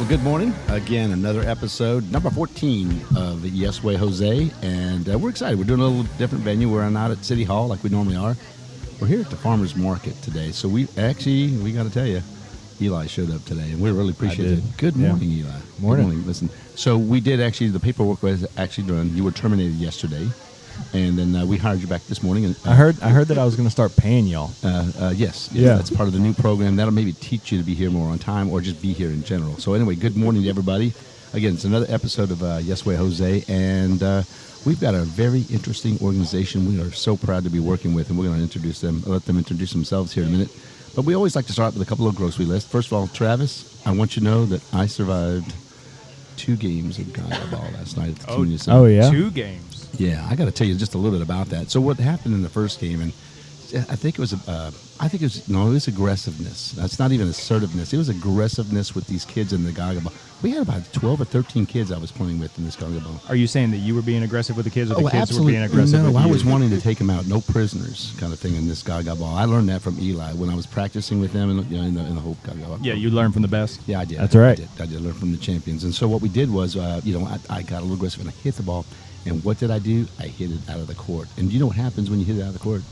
Well, good morning. Again, another episode, number 14 of Yes Way Jose, and we're excited. We're doing a little different venue. We're not at City Hall like we normally are. We're here at the Farmers Market today. So we got to tell you, Eli showed up today, and we really appreciate it. Good morning, Eli. Morning. Good morning. Listen, so we did actually, the paperwork was actually done. You were terminated yesterday, and then we hired you back this morning. And, I heard that I was going to start paying y'all. Yes, Yeah. that's part of the new program. That'll maybe teach you to be here more on time or just be here in general. So anyway, good morning to everybody. Again, it's another episode of Yes Way Jose, and we've got a very interesting organization we are so proud to be working with, and we're going to introduce them, let them introduce themselves here in a minute. But we always like to start with a couple of grocery lists. First of all, Travis, I want you to know that I survived 2 games of Gaga Ball last night at the community center. Oh, yeah? 2 games. Yeah, I got to tell you just a little bit about that. So what happened in the first game, and I think it was aggressiveness. That's not even assertiveness. It was aggressiveness with these kids in the Gaga Ball. We had about 12 or 13 kids I was playing with in this Gaga Ball. Are you saying that you were being aggressive with the kids, or the kids absolutely. were being aggressive with you? No, I was wanting to take them out, no prisoners kind of thing in this Gaga Ball. I learned that from Eli when I was practicing with them in the whole Gaga Ball. Yeah, you learned from the best. Yeah, I did. That's right. I did learn from the champions. And so what we did was, I got a little aggressive and I hit the ball. And what did I do? I hit it out of the court. And do you know what happens when you hit it out of the court?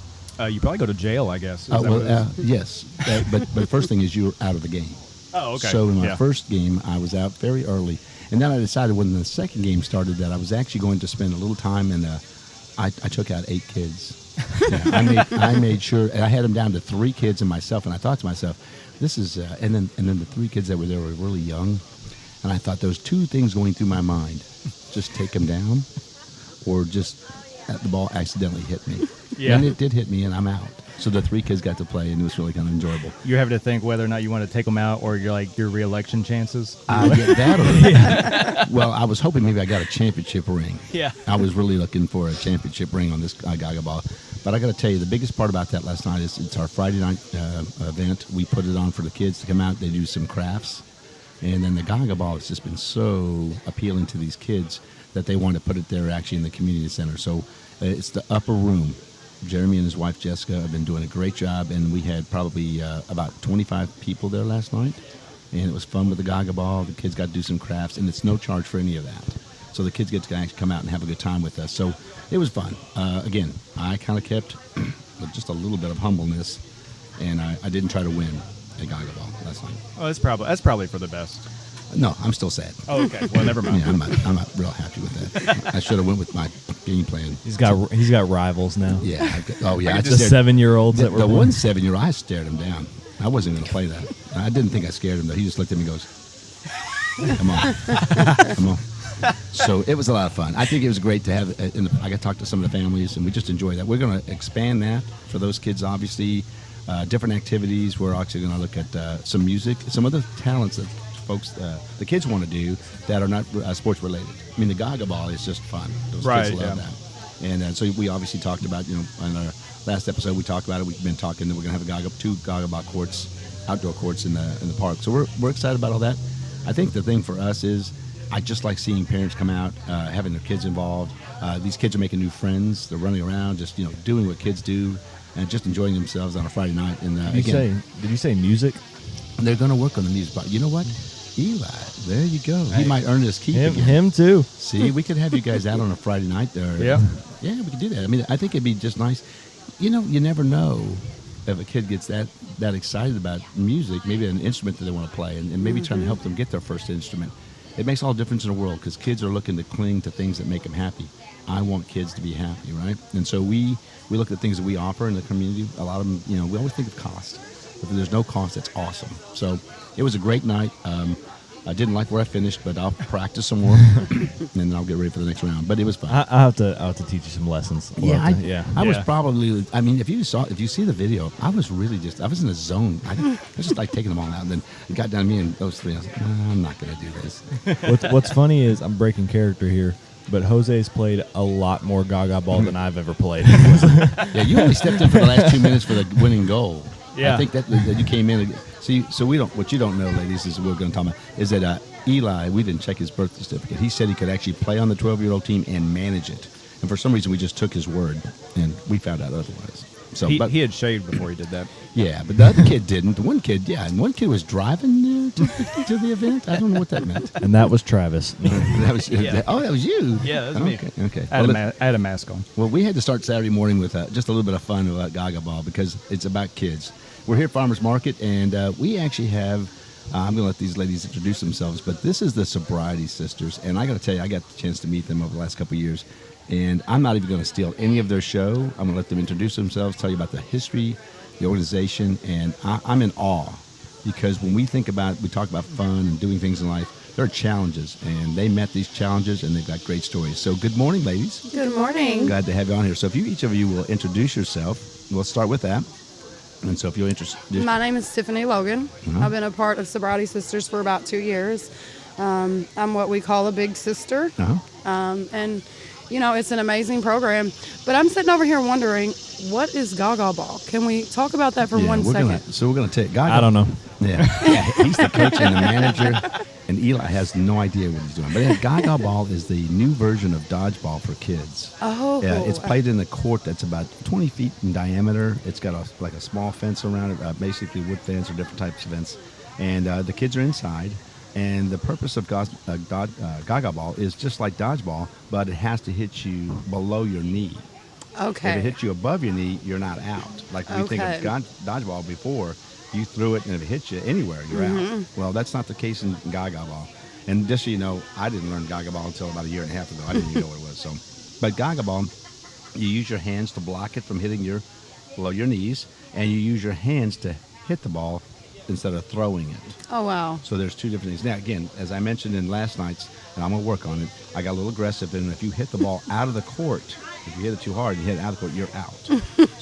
You probably go to jail, I guess. Is that what it is? Yes. But the first thing is you're out of the game. Oh, okay. So in my first game, I was out very early. And then I decided when the second game started that I was actually going to spend a little time, and I took out 8 kids. Yeah, I made sure, and I had them down to 3 kids and myself, and I thought to myself, this is, and then the 3 kids that were there were really young, and I thought those 2 things going through my mind, just take them down, or just the ball accidentally hit me. Yeah. And it did hit me, and I'm out. So the 3 kids got to play, and it was really kind of enjoyable. You're having to think whether or not you want to take them out, or your re-election chances. Well, I was hoping maybe I got a championship ring. Yeah. I was really looking for a championship ring on this Gaga Ball. But I got to tell you, the biggest part about that last night is it's our Friday night event. We put it on for the kids to come out. They do some crafts. And then the Gaga Ball has just been so appealing to these kids that they want to put it there actually in the community center. So it's the upper room. Jeremy and his wife Jessica have been doing a great job, and we had probably about 25 people there last night, and it was fun with the Gaga Ball. The kids got to do some crafts, and it's no charge for any of that. So the kids get to actually come out and have a good time with us. So it was fun. Again, I kind of kept just a little bit of humbleness, and I didn't try to win a Gaga Ball last night. Oh, that's probably for the best. No, I'm still sad. Oh, okay. Well, never mind. Yeah, I'm not real happy with that. I should have went with my game plan. He's got rivals now. Yeah. I The 7-year-olds that were the born. one 7-year-old. I stared him down. I wasn't going to play that. I didn't think I scared him though. He just looked at me and goes, "Come on, come on." So it was a lot of fun. I think it was great to have. I got to talk to some of the families, and we just enjoyed that. We're going to expand that for those kids. Obviously, different activities. We're actually going to look at some music, some other talents that folks, the kids want to do that are not sports related. I mean, the Gaga Ball is just fun. Those Right, kids love yeah. that. And so we obviously talked about, in our last episode, we talked about it. We've been talking that we're going to have 2 Gaga Ball courts, outdoor courts in the park. So we're excited about all that. I think the thing for us is I just like seeing parents come out, having their kids involved. These kids are making new friends. They're running around, just doing what kids do, and just enjoying themselves on a Friday night. And Did you say music? they're going to work on the music. But you know what? Eli, there you go. He might earn his keep again. Him too. See, we could have you guys out on a Friday night there. Yeah. Yeah, we could do that. I mean, I think it'd be just nice. You never know if a kid gets that excited about music, maybe an instrument that they want to play, and maybe trying to help them get their first instrument. It makes all the difference in the world because kids are looking to cling to things that make them happy. I want kids to be happy, right? And so we look at things that we offer in the community. A lot of them, we always think of cost. If there's no cost, that's awesome. So it was a great night. I didn't like where I finished, but I'll practice some more, and then I'll get ready for the next round. But it was fun. I'll have to teach you some lessons. I was probably. I mean, if you see the video, I was really I was in a zone. I was just like taking them all out, and then it got down to me and those 3. I was like, I'm not going to do this. What's funny is I'm breaking character here, but Jose's played a lot more Gaga Ball than I've ever played. Yeah, you only stepped in for the last 2 minutes for the winning goal. Yeah. I think that you came in. See, so we don't. What you don't know, ladies, is we're going to talk about is that Eli. We didn't check his birth certificate. He said he could actually play on the 12-year-old team and manage it. And for some reason, we just took his word, and we found out otherwise. So, he had shaved before he did that. yeah, but the other kid didn't. The one kid, yeah, and one kid was driving to the event. I don't know what that meant. And that was Travis. That was Yeah. Oh, that was you. Yeah, that was me. Okay. I had a mask on. Well, we had to start Saturday morning with just a little bit of fun about Gaga Ball because it's about kids. We're here at Farmers Market, and we actually have. I'm going to let these ladies introduce themselves, but this is the Sobriety Sisters, and I got to tell you, I got the chance to meet them over the last couple of years, and I'm not even going to steal any of their show. I'm going to let them introduce themselves, tell you about the history, the organization, and I'm in awe because when we talk about fun and doing things in life, there are challenges, and they met these challenges, and they've got great stories. So good morning, ladies. Good morning. Glad to have you on here. So if each of you will introduce yourself, we'll start with that. And so if you're interested. My name is Tiffany Logan. I've been a part of Sobriety Sisters for about 2 years. I'm what we call a big sister. And, it's an amazing program. But I'm sitting over here wondering, what is Gaga Ball? Can we talk about that for 1 second? We're going to take Gaga. I don't know. Yeah, he's the coach and the manager. And Eli has no idea what he's doing. But yeah, Gaga Ball is the new version of dodgeball for kids. Oh. It's played in a court that's about 20 feet in diameter. It's got a small fence around it, basically wood fence or different types of fence. And the kids are inside. And the purpose of Gaga Ball is just like dodgeball, but it has to hit you below your knee. Okay. If it hits you above your knee, you're not out. Like we think of dodgeball before, you threw it and if it hits you anywhere, you're out. Well, that's not the case in Gaga Ball. And just so you know, I didn't learn Gaga Ball until about a year and a half ago. I didn't even know what it was. So, but Gaga Ball, you use your hands to block it from hitting below your knees, and you use your hands to hit the ball instead of throwing it. Oh, wow. So there's two different things. Now, again, as I mentioned in last night's, and I'm going to work on it, I got a little aggressive, and if you hit the ball out of the court, if you hit it too hard, you hit it out of the court, you're out.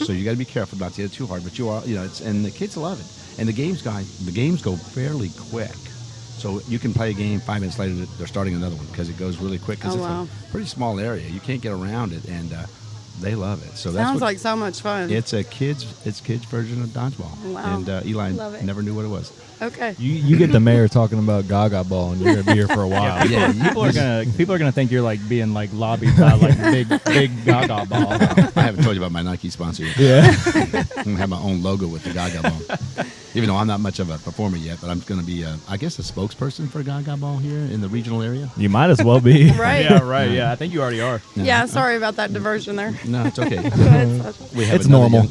So you got to be careful not to hit it too hard. But you are, and the kids love it. And the games go fairly quick. So you can play a game 5 minutes later, they're starting another one because it goes really quick. Because it's a pretty small area. You can't get around it, and they love it. So Sounds like so much fun. It's kids version of dodgeball. Wow. And Eli never knew what it was. Okay. You get the mayor talking about Gaga Ball, and you're gonna be here for a while. Yeah, People are gonna think you're like being like lobbied by like big Gaga Ball. I haven't told you about my Nike sponsor yet. Yeah. I'm gonna have my own logo with the Gaga Ball. Even though I'm not much of a performer yet, but I'm gonna be, I guess, a spokesperson for Gaga Ball here in the regional area. You might as well be. Right. Yeah, right. Yeah, I think you already are. Yeah, sorry about that diversion there. No, it's okay. Go ahead, Sasha. We have It's another normal.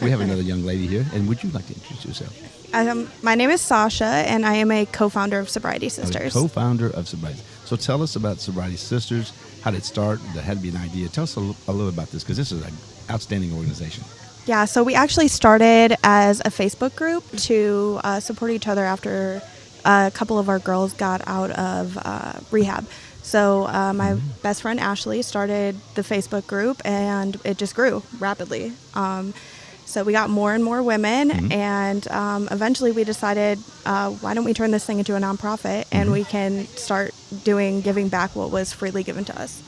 We have another young lady here, and would you like to introduce yourself? My name is Sasha, and I am a co-founder of Sobriety Sisters. Co-founder of Sobriety. So tell us about Sobriety Sisters. How did it start? There had to be an idea. Tell us a little about this, because this is an outstanding organization. Yeah, so we actually started as a Facebook group to support each other after a couple of our girls got out of rehab. So my best friend Ashley started the Facebook group, and it just grew rapidly. So we got more and more women, and eventually we decided, why don't we turn this thing into a nonprofit, and we can start giving back what was freely given to us.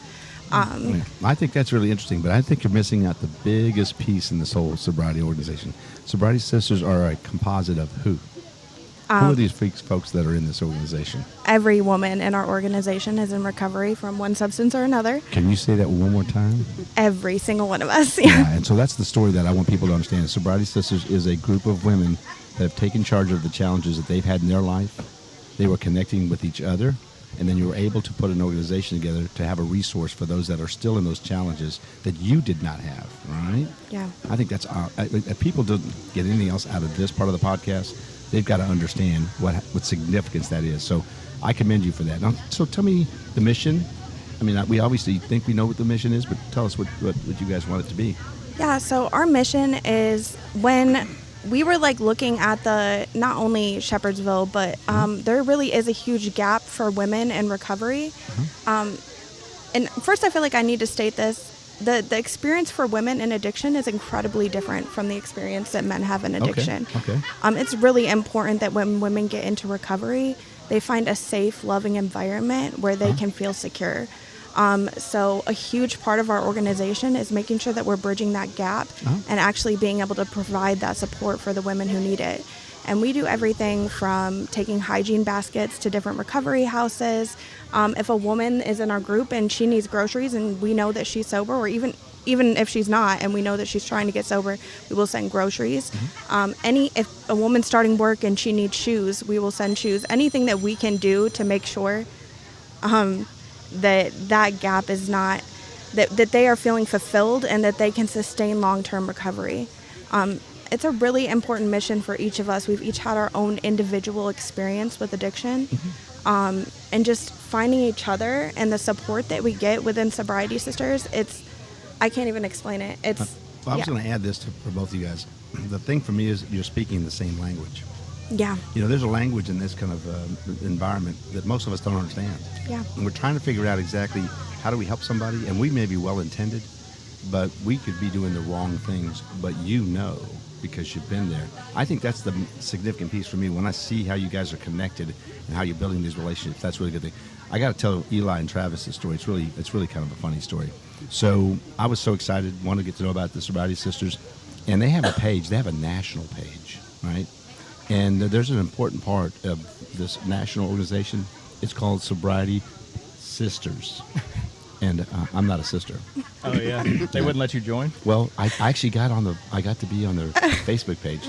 I think that's really interesting, but I think you're missing out the biggest piece in this whole sobriety organization. Sobriety Sisters are a composite of who? Who are these folks that are in this organization? Every woman in our organization is in recovery from one substance or another. Can you say that one more time? Every single one of us. Yeah, and so that's the story that I want people to understand. Sobriety Sisters is a group of women that have taken charge of the challenges that they've had in their life. They were connecting with each other, and then you were able to put an organization together to have a resource for those that are still in those challenges that you did not have, right? Yeah. I think that's if people don't get anything else out of this part of the podcast, they've got to understand what significance that is. So I commend you for that. Now, so tell me the mission. I mean, we obviously think we know what the mission is, but tell us what you guys want it to be. Yeah, so our mission is, when we were looking at not only Shepherdsville, but there really is a huge gap for women in recovery. And first, I feel like I need to state this. The experience for women in addiction is incredibly different from the experience that men have in addiction. Okay. It's really important that when women get into recovery, they find a safe, loving environment where they can feel secure. So a huge part of our organization is making sure that we're bridging that gap and actually being able to provide that support for the women who need it. And we do everything from taking hygiene baskets to different recovery houses. If a woman is in our group and she needs groceries and we know that she's sober, or even even if she's not, and we know that she's trying to get sober, we will send groceries. If a woman's starting work and she needs shoes, we will send shoes. Anything that we can do to make sure that gap is not, that they are feeling fulfilled and that they can sustain long-term recovery. It's a really important mission for each of us. We've each had our own individual experience with addiction. And just finding each other and the support that we get within Sobriety Sisters, I can't even explain it. I was going to add this for both of you guys. The thing for me is you're speaking the same language. Yeah. There's a language in this kind of environment that most of us don't understand. Yeah. And we're trying to figure out exactly how do we help somebody, and we may be well-intended, but we could be doing the wrong things, but because you've been there. I think that's the significant piece for me. When I see how you guys are connected and how you're building these relationships, that's a really good thing. I got to tell Eli and Travis's story. It's really kind of a funny story. So I was so excited, wanted to get to know about the Sobriety Sisters, and they have a page. They have a national page, right? And there's an important part of this national organization. It's called Sobriety Sisters. And I'm not a sister. Oh yeah, they wouldn't let you join. Well, I actually got to be on their Facebook page,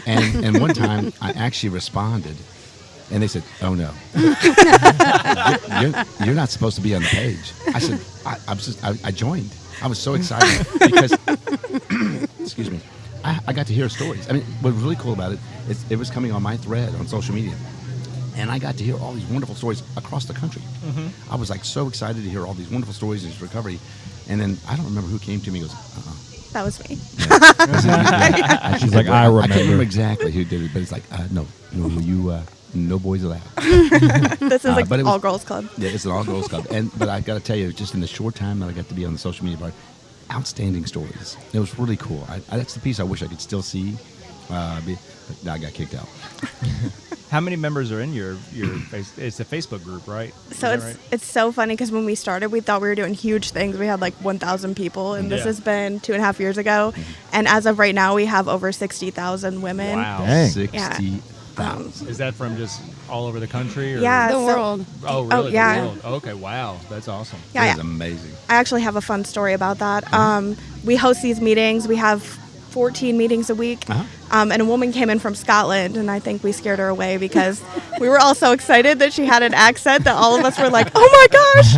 and one time I actually responded, and they said, "Oh no, you're not supposed to be on the page." I said, I joined. I was so excited because, excuse me, I got to hear stories. I mean, what was really cool about it is it was coming on my thread on social media. And I got to hear all these wonderful stories across the country. I was so excited to hear all these wonderful stories of his recovery. And then I don't remember who came to me and goes, That was me. Yeah. She's like, I remember. I can't remember exactly who did it, but it's like, no, no boys allowed. This is but it was- all-girls club. Yeah, it's an all-girls club. But I got to tell you, just in the short time that I got to be on the social media part, outstanding stories. It was really cool. That's the piece I wish I could still see. But I got kicked out. How many members are in your it's a Facebook group, right? So it's so funny because when we started, we thought we were doing huge things. We had 1,000 people, and this has been 2.5 years ago. And as of right now, we have over 60,000 women. Wow. Dang. 60,000. Is that from just all over the country? Or? Yeah. The world. Oh, really? yeah. The world. Okay, wow. That's awesome. Yeah, It is amazing. I actually have a fun story about that. We host these meetings. We have 14 meetings a week. And a woman came in from Scotland, and I think we scared her away because we were all so excited that she had an accent that all of us were like, oh my gosh.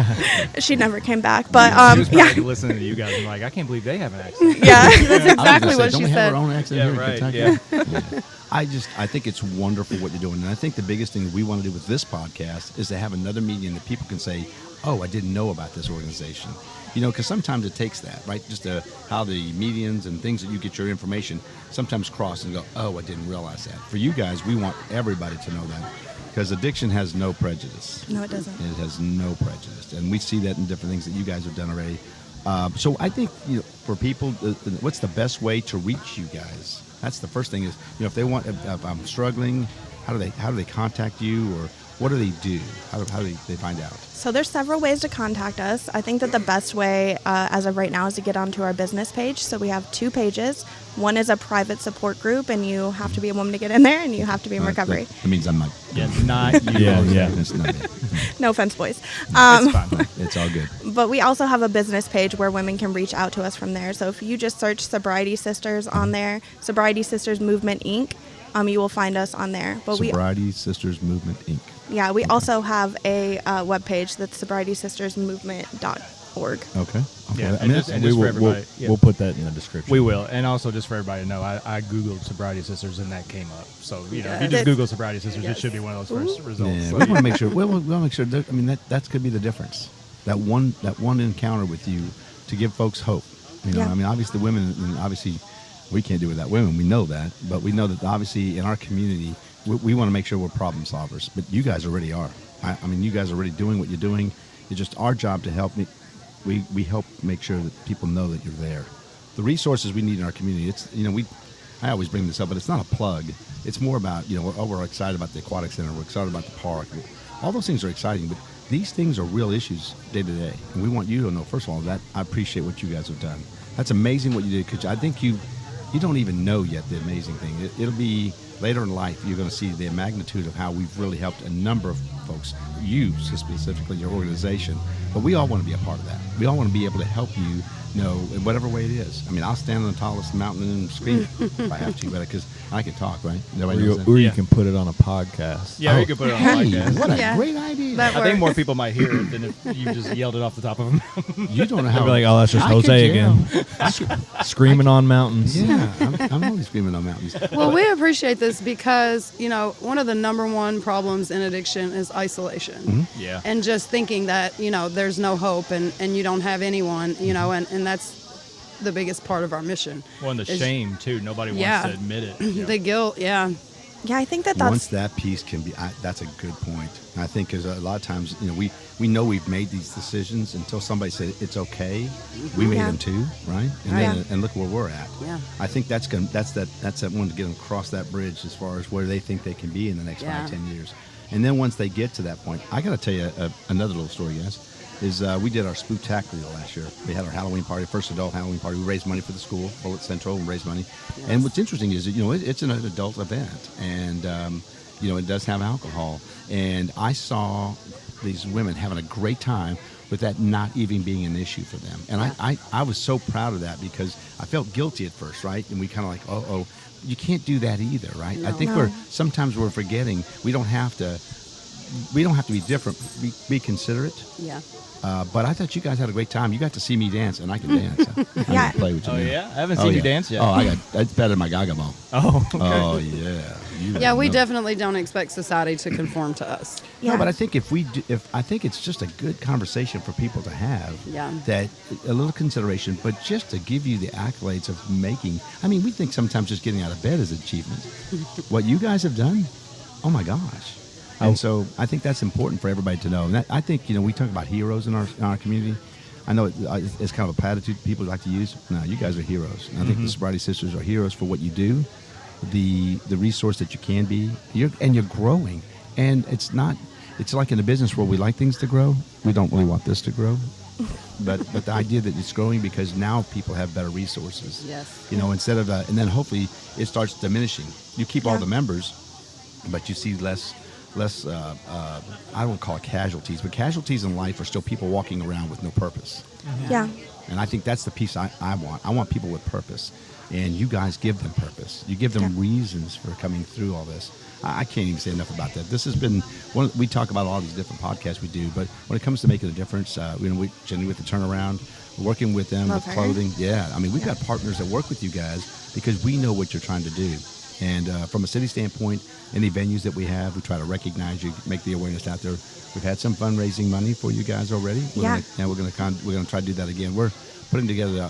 She never came back. But She was probably listening to you guys and like, I can't believe they have an accent. yeah, that's exactly what Don't she we have said. our own accent Yeah, here in right, Kentucky? yeah. Yeah. I think it's wonderful what you're doing. And I think the biggest thing that we want to do with this podcast is to have another medium that people can say, oh, I didn't know about this organization. Because sometimes it takes that, right? Just how the medians and things that you get your information sometimes cross and go, oh, I didn't realize that. For you guys, we want everybody to know that because addiction has no prejudice. No, it doesn't. It has no prejudice. And we see that in different things that you guys have done already. So I think, for people, what's the best way to reach you guys? That's the first thing is, if I'm struggling, how do they contact you, or what do they do? How do they find out? So there's several ways to contact us. I think that the best way, as of right now, is to get onto our business page. So we have 2 pages. One is a private support group, and you have to be a woman to get in there, and you have to be in recovery. That means I'm not. Yeah, not you. Yeah. It's not it. No offense, boys. It's fine. It's all good. But we also have a business page where women can reach out to us from there. So if you just search Sobriety Sisters on there, Sobriety Sisters Movement, Inc., you will find us on there. But Sobriety Sisters Movement, Inc. Yeah, we also have a webpage that's sobrietysistersmovement.org. Okay. Yeah, I mean, and just for everybody. We'll put that in the description. We will, and also just for everybody to know, I googled Sobriety Sisters and that came up. So if you just That's- Google Sobriety Sisters, it should be one of those first results. yeah, So, we want to make sure. We want to make sure. That, I mean, that's could be the difference. That one encounter with you to give folks hope. Yeah. I mean, obviously, women, and obviously, we can't do it without women. We know that, but we know that obviously in our community, we want to make sure we're problem solvers. But you guys already are. I mean, you guys are already doing what you're doing. It's just our job to help. We help make sure that people know that you're there. The resources we need in our community. It's I always bring this up, but it's not a plug. It's more about we're excited about the aquatic center. We're excited about the park. All those things are exciting, but these things are real issues day to day, and we want you to know. First of all, that I appreciate what you guys have done. That's amazing what you did, because I think you don't even know yet the amazing thing. It'll be later in life you're going to see the magnitude of how we've really helped a number of folks, you specifically, your organization, but we all want to be a part of that. We all want to be able to help you know, in whatever way it is. I mean, I'll stand on the tallest mountain and scream if I have to, because I can talk, right? Nobody knows that. Or you can put it on a podcast. Yeah, you could put it on a podcast. What a Yeah. great idea. That I think works. more people might hear it than if you just yelled it off the top of them. You don't know how. They'll be like, oh, that's just I could Jose yell. again. Screaming on mountains. Yeah, I'm always screaming on mountains. Well, we appreciate this because, you know, one of the number one problems in addiction is isolation. Yeah. And just thinking that, you know, there's no hope and you don't have anyone, you know, and that's the biggest part of our mission. Well, and the is- too. Nobody wants Yeah. to admit it. The guilt, yeah. Yeah, I think that's Once that piece can be, that's a good point. And I think because a lot of times, you know, we know we've made these decisions until somebody said it's okay. We made Yeah. them too, right? And Right. then, and look where we're at. Yeah. I think that's that one to get them across that bridge as far as where they think they can be in the next Yeah. 5-10 years. And then once they get to that point, I got to tell you another little story, guys. Is we did our Spooktacular last year. We had our Halloween party, first adult Halloween party. We raised money for the school, Bullet Central, and raised money. Yes. And what's interesting is that, you know, it's an adult event, and you know, it does have alcohol. And I saw these women having a great time with that not even being an issue for them. And Yeah. I was so proud of that because I felt guilty at first, right? And we kind of like, oh, you can't do that either, right? I No. think No. sometimes we're forgetting we don't have to be different. Be considerate. Yeah. But I thought you guys had a great time. You got to see me dance, and I can dance. I'm Yeah. gonna play with you. Oh, now. yeah? I haven't seen you dance yet. Oh, it's better than my Gaga ball. Oh, okay. Oh yeah. You Yeah, we know. definitely don't expect society to conform to us. Yeah. No, but I think I think it's just a good conversation for people to have. Yeah. That a little consideration, but just to give you the accolades of making. I mean, we think sometimes just getting out of bed is an achievement. What you guys have done, oh my gosh. And so I think that's important for everybody to know. And I think, you know, we talk about heroes in our community. I know it's kind of a platitude people like to use. No, you guys are heroes. And I think the Sobriety Sisters are heroes for what you do, the resource that you can be. You're growing. And it's like in a business where we like things to grow. We don't really want this to grow. But the idea that it's growing because now people have better resources. Yes. You know, instead of, and then hopefully it starts diminishing. You keep all Yeah. the members, but you see less, I don't call it casualties, but casualties in life are still people walking around with no purpose. Yeah. And I think that's the piece I want. I want people with purpose. And you guys give them purpose. You give them reasons for coming through all this. I can't even say enough about that. This has been we talk about all these different podcasts we do, but when it comes to making a difference, you know, we generally with the turnaround, working with them Love with her. clothing. Yeah. I mean, we've got partners that work with you guys because we know what you're trying to do. And from a city standpoint, any venues that we have, we try to recognize you, make the awareness out there. We've had some fundraising money for you guys already. Yeah. We're going to try to do that again. We're putting together,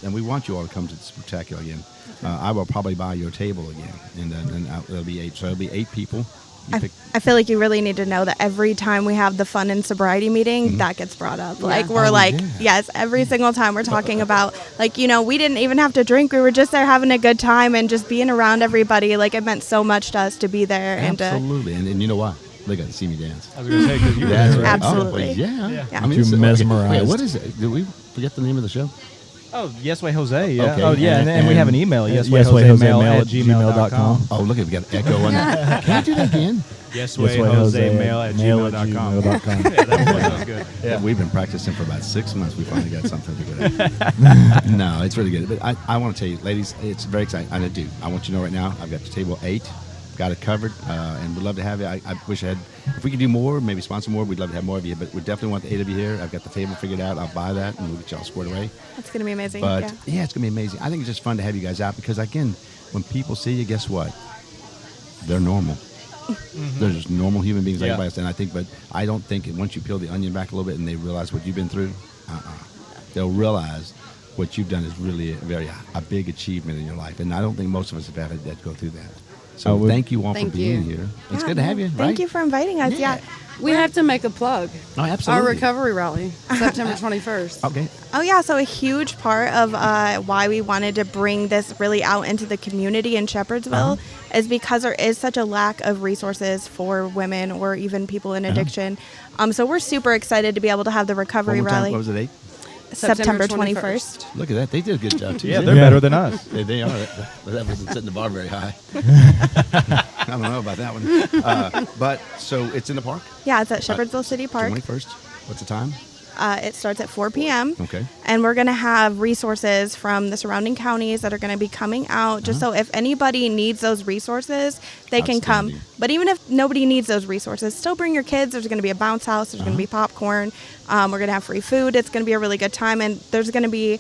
and we want you all to come to the spectacular again. I will probably buy your table again, and then it'll be 8. So it'll be 8 people. I feel like you really need to know that every time we have the fun and sobriety meeting, that gets brought up. Like we're Oh, like, yeah. yes, every single time we're talking about, like, you know, we didn't even have to drink. We were just there having a good time and just being around everybody. Like it meant so much to us to be there and to, Absolutely, and you know what? They got to see me dance. I was going to say, because you were That's there, right. right? Absolutely. Oh, yeah. Yeah. I mean, Too it's- mesmerized. Wait, what is it? Did we forget the name of the show? Oh, Yes Way Jose, yeah. Okay. Oh, yeah, and we have an email, yeswayjosemail@gmail.com. Oh, look, we got an echo on that. Can I do that again? Yeswayjosemail@gmail.com. Yeah, that was good. Yeah, we've been practicing for about 6 months. We finally got something to go. No, it's really good. But I want to tell you, ladies, it's very exciting. I do. I want you to know right now, I've got the table 8. Got it covered, and we'd love to have you. I wish I had, if we could do more, maybe sponsor more, we'd love to have more of you, but we definitely want the 8 of you here. I've got the table figured out. I'll buy that, and we'll get y'all squared away. it's going to be amazing. But, yeah. it's going to be amazing. I think it's just fun to have you guys out because, again, when people see you, guess what? They're normal. They're just normal human beings like Yeah. everybody else. And I think, but I don't think once you peel the onion back a little bit and they realize what you've been through, they'll realize what you've done is really a big achievement in your life. And I don't think most of us have had to go through that. So thank you all Thank for being you. here. It's Yeah, good to have you. Thank right? you for inviting us. Yeah. Yeah. We have to make a plug. Oh, absolutely. Our recovery rally, September 21st. Okay. Oh, yeah. So a huge part of why we wanted to bring this really out into the community in Shepherdsville is because there is such a lack of resources for women or even people in addiction. So we're super excited to be able to have the recovery One more time. rally What was the date? September 21st. Look at that. They did a good job, too. Yeah, they're better than us. They are. That wasn't setting the bar very high. don't know about that one. But so it's in the park. Yeah, it's at Shepherdsville City Park. 21st. What's the time? It starts at 4 p.m. Okay. And we're going to have resources from the surrounding counties that are going to be coming out, just so if anybody needs those resources, they can come. Outstanding. But even if nobody needs those resources, still bring your kids. There's going to be a bounce house. There's going to be popcorn. We're going to have free food. It's going to be a really good time. And there's going to be,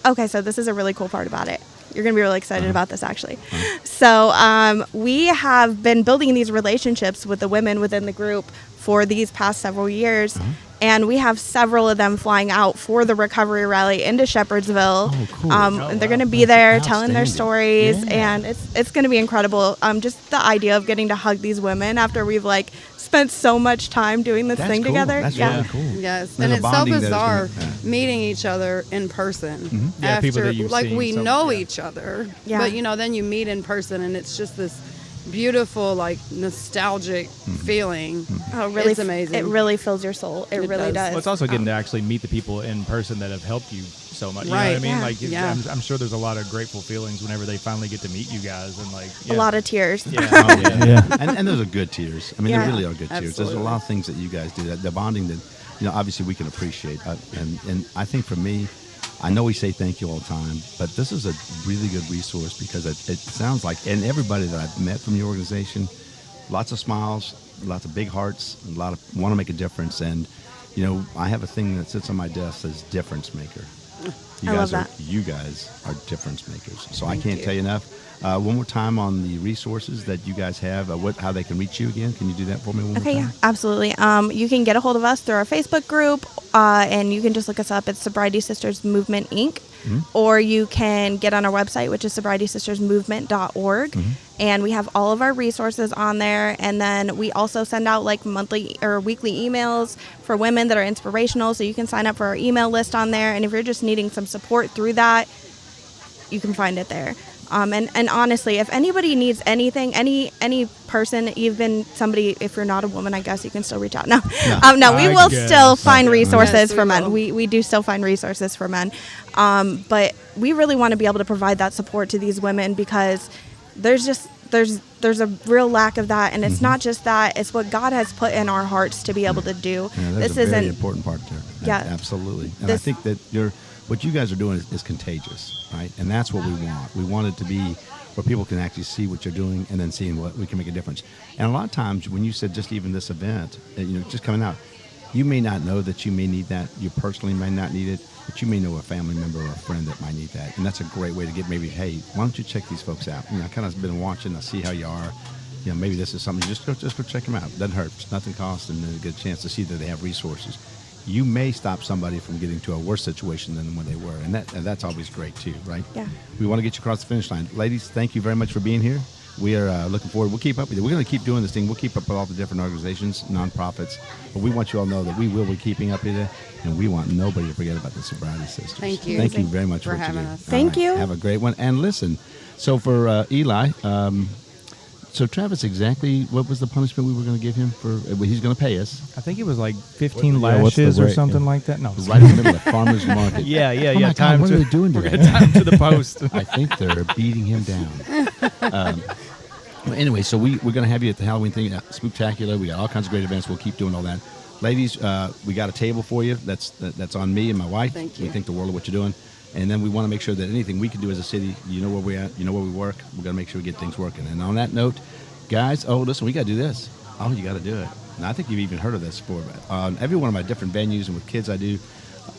okay, so this is a really cool part about it. You're going to be really excited about this, actually. So we have been building these relationships with the women within the group for these past several years. And we have several of them flying out for the recovery rally into Shepherdsville. Oh, cool. And they're going to be there telling their outstanding. stories. Yeah. And it's going to be incredible. Just the idea of getting to hug these women after we've spent so much time doing this That's thing cool. together. That's yeah. really cool. Yes, There's and a it's so bonding that is bizarre gonna- meeting each other in person Yeah, people after, that you've like seen we so- know yeah. each other. Yeah. But then you meet in person, and it's just this beautiful, nostalgic feeling. Oh, really, It's amazing. It really fills your soul. It really does. does. Well, it's also getting to actually meet the people in person that have helped you so much. You know what I Right. mean? Yeah. Like, Yeah. I'm sure there's a lot of grateful feelings whenever they finally get to meet you guys, and a lot of tears. Yeah. Oh, yeah. Yeah. And those are good tears. I mean, Yeah. they really are good tears. There's a Absolutely. lot of things that you guys do. That the bonding that, obviously we can appreciate. And I think for me, I know we say thank you all the time, but this is a really good resource because it sounds like, and everybody that I've met from your organization, lots of smiles, lots of big hearts, a lot of want to make a difference. And, I have a thing that sits on my desk that says difference maker. I love that. You guys are difference makers. So I Thank can't you. tell you enough. One more time on the resources that you guys have, how they can reach you again. Can you do that for me one more Okay, time? yeah, absolutely. You can get a hold of us through our Facebook group, and you can just look us up at Sobriety Sisters Movement, Inc., or you can get on our website, which is sobrietysistersmovement.org, and we have all of our resources on there. And then we also send out monthly or weekly emails for women that are inspirational, so you can sign up for our email list on there. And if you're just needing some support through that, you can find it there. And honestly, if anybody needs anything, any person, even somebody, if you're not a woman, I guess you can still reach out. No, no, we I will guess. still find Okay. resources Yes, we for men. will. We do still find resources for men. But we really want to be able to provide that support to these women because there's a real lack of that. And it's not just that, it's what God has put in our hearts to be able to do. Yeah, This that's a very isn't, important part there. Yeah. Absolutely. And I This- think that what you guys are doing is contagious, right? And that's what we want. We want it to be where people can actually see what you're doing and then seeing what we can make a difference. And a lot of times when you said just even this event, just coming out, you may not know that you may need that. You personally may not need it, but you may know a family member or a friend that might need that. And that's a great way to get maybe, hey, why don't you check these folks out? I kind of been watching, I see how you are. Maybe this is something, just go check them out. Doesn't hurt. It's nothing costs, and then get a chance to see that they have resources. You may stop somebody from getting to a worse situation than when they were, and that's always great too, right? Yeah. We want to get you across the finish line. Ladies, thank you very much for being here. We are looking forward. We'll keep up with you. We're going to keep doing this thing. We'll keep up with all the different organizations, nonprofits, but we want you all to know that we will be keeping up with it, and we want nobody to forget about the Sobriety Sisters. Thank you. Thank you very much For for what you having do. us. All Thank you. Have a great one. And listen, so for Eli, so Travis, exactly what was the punishment we were going to give him for? He's going to pay us I think it was like 15 What- yeah, what's the lashes or rate? something Yeah. like that. No, right in the middle of Farmers Market. Yeah, Oh my God, time what to are they doing to we're him? gonna time to the post. I think they're beating him down. Well, anyway, so we're going to have you at the Halloween thing, Spooktacular. We got all kinds of great events. We'll keep doing all that. Ladies, we got a table for you. That's on me and my wife. Thank We you. think the world of what you're doing. And then we want to make sure that anything we can do as a city, you know where we're at, you know where we work. We're going to make sure we get things working. And on that note, guys, listen, we got to do this. Oh, you got to do it. And I think you've even heard of this before. But on every one of my different venues and with kids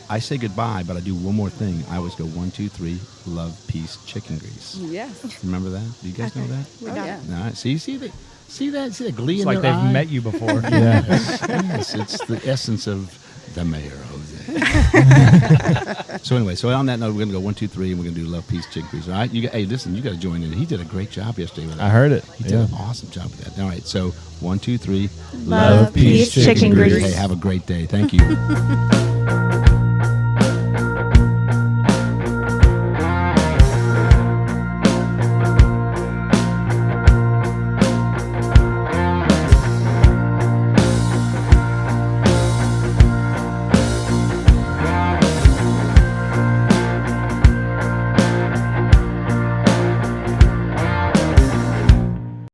I say goodbye, but I do one more thing. I always go 1, 2, 3, love, peace, chicken grease. Yes. Remember that? Do you guys know that? we Oh, got yeah. it. All right. See that glee It's in like their they've eye? met you before. Yeah. Yes, it's the essence of the mayor, Jose. So anyway, so on that note, we're gonna go 1, 2, 3, and we're gonna do love, peace, chicken grease. All right. Hey, listen, you got to join in. He did a great job yesterday with that. I heard it. He did Yeah. an awesome job with that. All right. So 1, 2, 3, Love, peace, chicken grease. Hey, have a great day. Thank you.